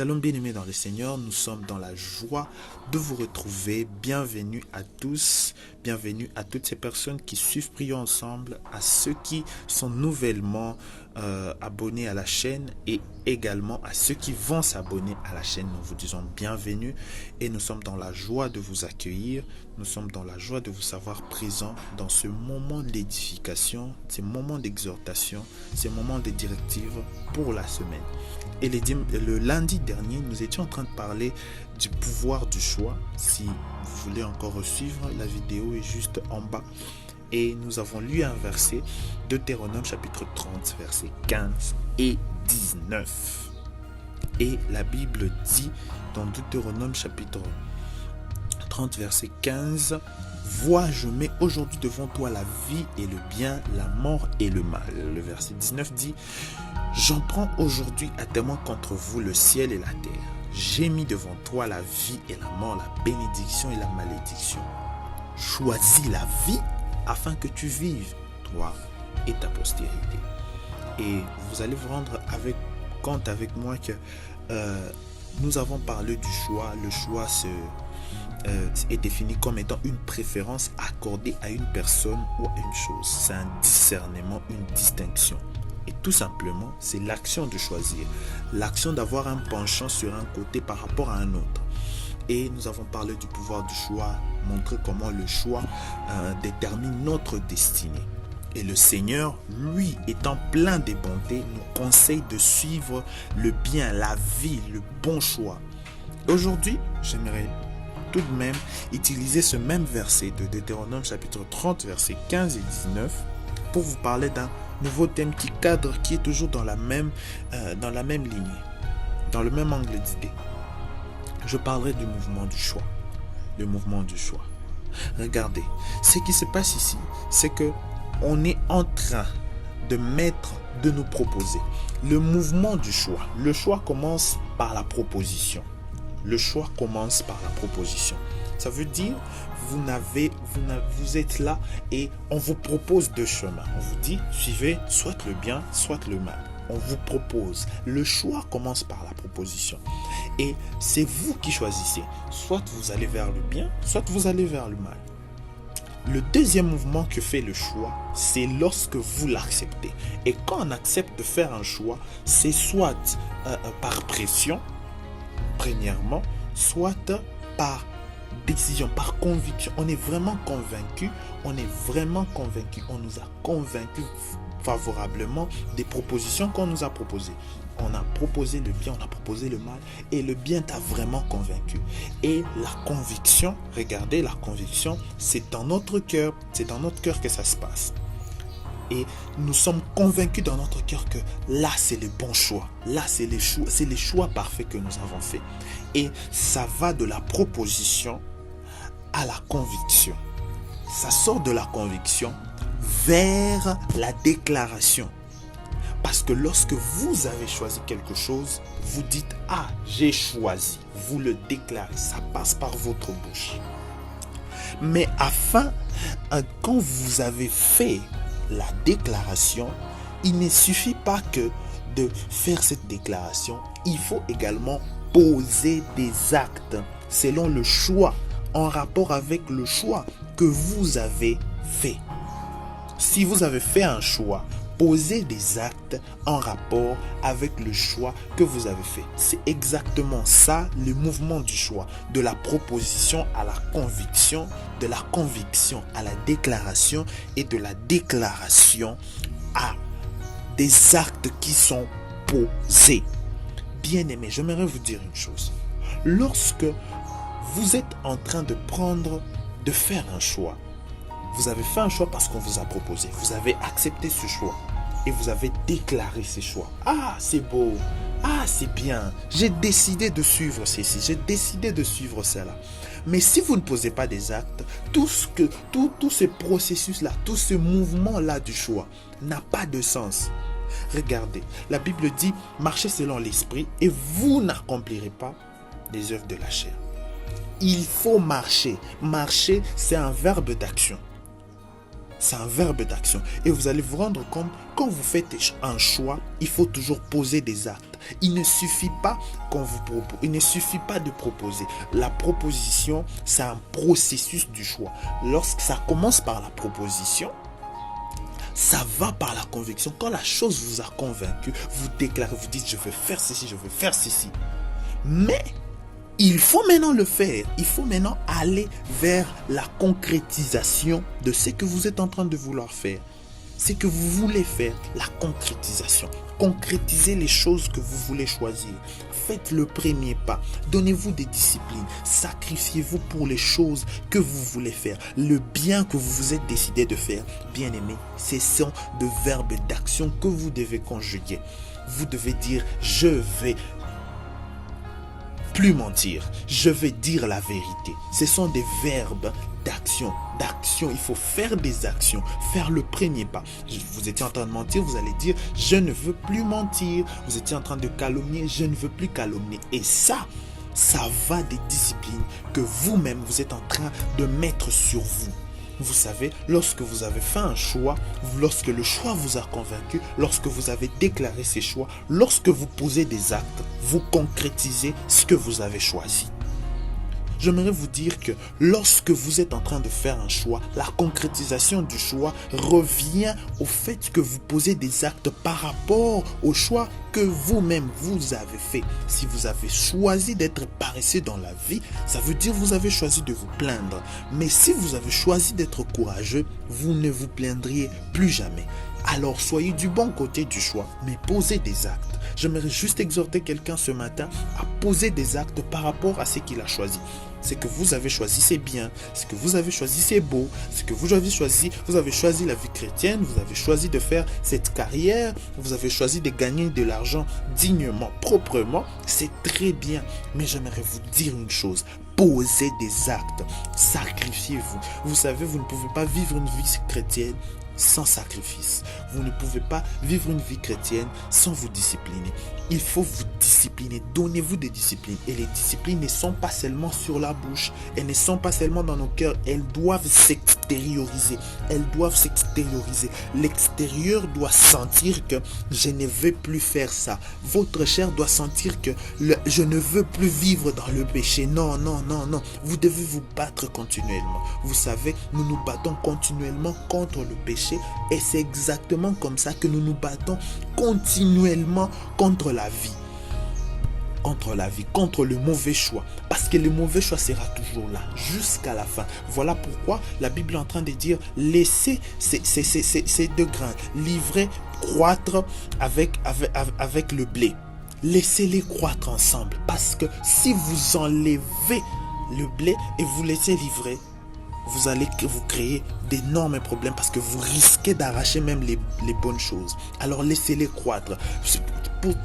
Shalom bien-aimés dans le Seigneur, nous sommes dans la joie de vous retrouver. Bienvenue à tous, bienvenue à toutes ces personnes qui suivent Prions Ensemble, à ceux qui sont nouvellement abonnés à la chaîne et également à ceux qui vont s'abonner à la chaîne. Nous vous disons bienvenue et nous sommes dans la joie de vous accueillir. Nous sommes dans la joie de vous savoir présents dans ce moment d'édification, ces moments d'exhortation, ces moments de directives pour la semaine. Et le lundi dernier, nous étions en train de parler du pouvoir du choix. Si vous voulez encore suivre, la vidéo est juste en bas. Et nous avons lu un verset, Deutéronome chapitre 30, versets 15 et 19. Et la Bible dit dans Deutéronome chapitre 30, verset 15, « Vois, je mets aujourd'hui devant toi la vie et le bien, la mort et le mal. » Le verset 19 dit, « J'en prends aujourd'hui à témoin contre vous le ciel et la terre. J'ai mis devant toi la vie et la mort, la bénédiction et la malédiction. Choisis la vie afin que tu vives, toi et ta postérité. » Et vous allez vous rendre compte avec moi que nous avons parlé du choix. Le choix est défini comme étant une préférence accordée à une personne ou à une chose. C'est un discernement, une distinction. Et tout simplement, c'est l'action de choisir. L'action d'avoir un penchant sur un côté par rapport à un autre. Et nous avons parlé du pouvoir du choix, montré comment le choix détermine notre destinée. Et le Seigneur, lui, étant plein de bonté, nous conseille de suivre le bien, la vie, le bon choix. Aujourd'hui, j'aimerais tout de même utiliser ce même verset de Deutéronome chapitre 30, versets 15 et 19 pour vous parler d'un nouveau thème qui cadre, qui est toujours dans la même lignée, dans le même angle d'idée. Je parlerai du mouvement du choix. Le mouvement du choix. Regardez, ce qui se passe ici, c'est que on est en train de nous proposer le mouvement du choix. Le choix commence par la proposition. Le choix commence par la proposition. Ça veut dire, vous êtes là et on vous propose deux chemins. On vous dit, suivez soit le bien, soit le mal. On vous propose. Le choix commence par la proposition. Et c'est vous qui choisissez. Soit vous allez vers le bien, soit vous allez vers le mal. Le deuxième mouvement que fait le choix, c'est lorsque vous l'acceptez. Et quand on accepte de faire un choix, c'est soit par pression, premièrement, soit par décision, par conviction. On est vraiment convaincu, on nous a convaincus favorablement des propositions qu'on nous a proposées. On a proposé le bien, on a proposé le mal, et le bien t'a vraiment convaincu. Et la conviction, regardez, la conviction, c'est dans notre cœur, que ça se passe. Et nous sommes convaincus dans notre cœur que là, c'est le bon choix. Là, c'est les choix parfaits que nous avons faits. Et ça va de la proposition à la conviction. Ça sort de la conviction vers la déclaration. Parce que lorsque vous avez choisi quelque chose, vous dites « Ah, j'ai choisi ». Vous le déclarez, ça passe par votre bouche. Mais quand vous avez fait la déclaration, il ne suffit pas que de faire cette déclaration, il faut également poser des actes selon le choix, en rapport avec le choix que vous avez fait. Si vous avez fait un choix, posez des actes en rapport avec le choix que vous avez fait. C'est exactement ça, le mouvement du choix. De la proposition à la conviction, de la conviction à la déclaration et de la déclaration à des actes qui sont posés. Bien-aimés, j'aimerais vous dire une chose. Lorsque vous êtes en train de faire un choix, vous avez fait un choix parce qu'on vous a proposé. Vous avez accepté ce choix. Et vous avez déclaré ce choix. Ah, c'est beau. Ah, c'est bien. J'ai décidé de suivre ceci. J'ai décidé de suivre cela. Mais si vous ne posez pas des actes, tout ce processus-là, tout ce mouvement-là du choix n'a pas de sens. Regardez, la Bible dit, marchez selon l'esprit et vous n'accomplirez pas les œuvres de la chair. Il faut marcher. Marcher, c'est un verbe d'action. C'est un verbe d'action. Et vous allez vous rendre compte, quand vous faites un choix, il faut toujours poser des actes. Il ne suffit pas il ne suffit pas de proposer. La proposition, c'est un processus du choix. Lorsque ça commence par la proposition, ça va par la conviction. Quand la chose vous a convaincu, vous déclarez, vous dites, je veux faire ceci, je veux faire ceci. Mais il faut maintenant le faire. Il faut maintenant aller vers la concrétisation de ce que vous êtes en train de vouloir faire. Ce que vous voulez faire, la concrétisation. Concrétisez les choses que vous voulez choisir. Faites le premier pas. Donnez-vous des disciplines. Sacrifiez-vous pour les choses que vous voulez faire. Le bien que vous vous êtes décidé de faire. Bien aimé, ce sont de verbes d'action que vous devez conjuguer. Vous devez dire, je vais plus mentir, je vais dire la vérité. Ce sont des verbes d'action. Il faut faire des actions, faire le premier pas. Vous étiez en train de mentir, vous allez dire, je ne veux plus mentir. Vous étiez en train de calomnier, je ne veux plus calomnier. Et ça va des disciplines que vous-même, vous êtes en train de mettre sur vous. Vous savez, lorsque vous avez fait un choix, lorsque le choix vous a convaincu, lorsque vous avez déclaré ces choix, lorsque vous posez des actes, vous concrétisez ce que vous avez choisi. J'aimerais vous dire que lorsque vous êtes en train de faire un choix, la concrétisation du choix revient au fait que vous posez des actes par rapport au choix que vous-même vous avez fait. Si vous avez choisi d'être paresseux dans la vie, ça veut dire que vous avez choisi de vous plaindre. Mais si vous avez choisi d'être courageux, vous ne vous plaindriez plus jamais. Alors soyez du bon côté du choix, mais posez des actes. J'aimerais juste exhorter quelqu'un ce matin à poser des actes par rapport à ce qu'il a choisi. Ce que vous avez choisi, c'est bien. Ce que vous avez choisi, c'est beau. Ce que vous avez choisi la vie chrétienne. Vous avez choisi de faire cette carrière. Vous avez choisi de gagner de l'argent dignement, proprement. C'est très bien. Mais j'aimerais vous dire une chose. Posez des actes. Sacrifiez-vous. Vous savez, vous ne pouvez pas vivre une vie chrétienne sans sacrifice. Vous ne pouvez pas vivre une vie chrétienne sans vous discipliner. Il faut vous discipliner. Donnez-vous des disciplines. Et les disciplines ne sont pas seulement sur la bouche. Elles ne sont pas seulement dans nos cœurs. Elles doivent s'extérioriser. L'extérieur doit sentir que je ne veux plus faire ça. Votre chair doit sentir que je ne veux plus vivre dans le péché. Non. Vous devez vous battre continuellement. Vous savez, nous nous battons continuellement contre le péché. Et c'est exactement comme ça que nous nous battons continuellement contre la vie, contre le mauvais choix, parce que le mauvais choix sera toujours là jusqu'à la fin. Voilà pourquoi la Bible est en train de dire, laissez ces deux grains livrés croître avec le blé. Laissez-les croître ensemble, parce que si vous enlevez le blé et vous laissez livrer, vous allez vous créer d'énormes problèmes, parce que vous risquez d'arracher même les bonnes choses. Alors laissez-les croître.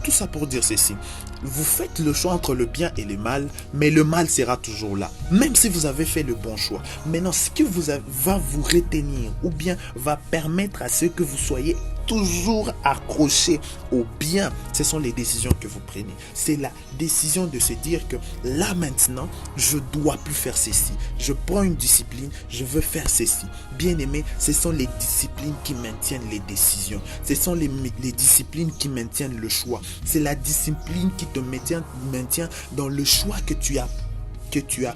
Tout ça pour dire ceci. Vous faites le choix entre le bien et le mal, mais le mal sera toujours là. Même si vous avez fait le bon choix. Maintenant, ce qui va vous retenir, ou bien va permettre à ce que vous soyez toujours accroché au bien, ce sont les décisions que vous prenez. C'est la décision de se dire que là maintenant, je dois plus faire ceci. Je prends une discipline, je veux faire ceci. Bien aimé, ce sont les disciplines qui maintiennent les décisions. Ce sont les disciplines qui maintiennent le choix. C'est la discipline qui te maintient dans le choix que tu as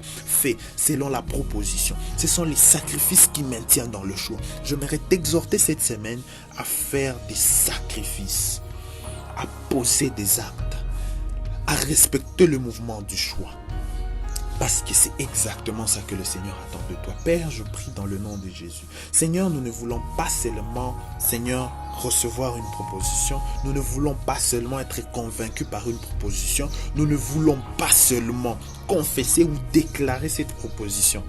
fait selon la proposition. Ce sont les sacrifices qui maintiennent dans le choix. J'aimerais t'exhorter cette semaine à faire des sacrifices, à poser des actes, à respecter le mouvement du choix. Parce que c'est exactement ça que le Seigneur attend de toi. Père, je prie dans le nom de Jésus. Seigneur, nous ne voulons pas seulement, Seigneur, recevoir une proposition. Nous ne voulons pas seulement être convaincus par une proposition. Nous ne voulons pas seulement confesser ou déclarer cette proposition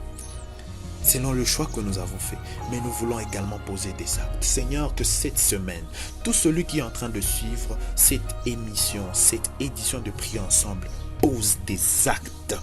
selon le choix que nous avons fait. Mais nous voulons également poser des actes. Seigneur, que cette semaine, tout celui qui est en train de suivre cette émission, cette édition de Prier Ensemble, pose des actes.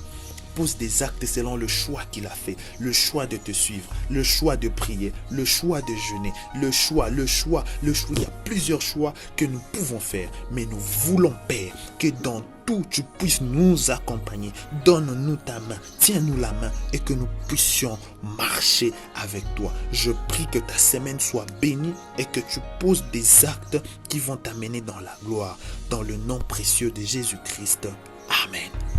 Pose des actes selon le choix qu'il a fait, le choix de te suivre, le choix de prier, le choix de jeûner, le choix. Il y a plusieurs choix que nous pouvons faire, mais nous voulons, Père, que dans tout, tu puisses nous accompagner. Donne-nous ta main, tiens-nous la main et que nous puissions marcher avec toi. Je prie que ta semaine soit bénie et que tu poses des actes qui vont t'amener dans la gloire. Dans le nom précieux de Jésus-Christ. Amen.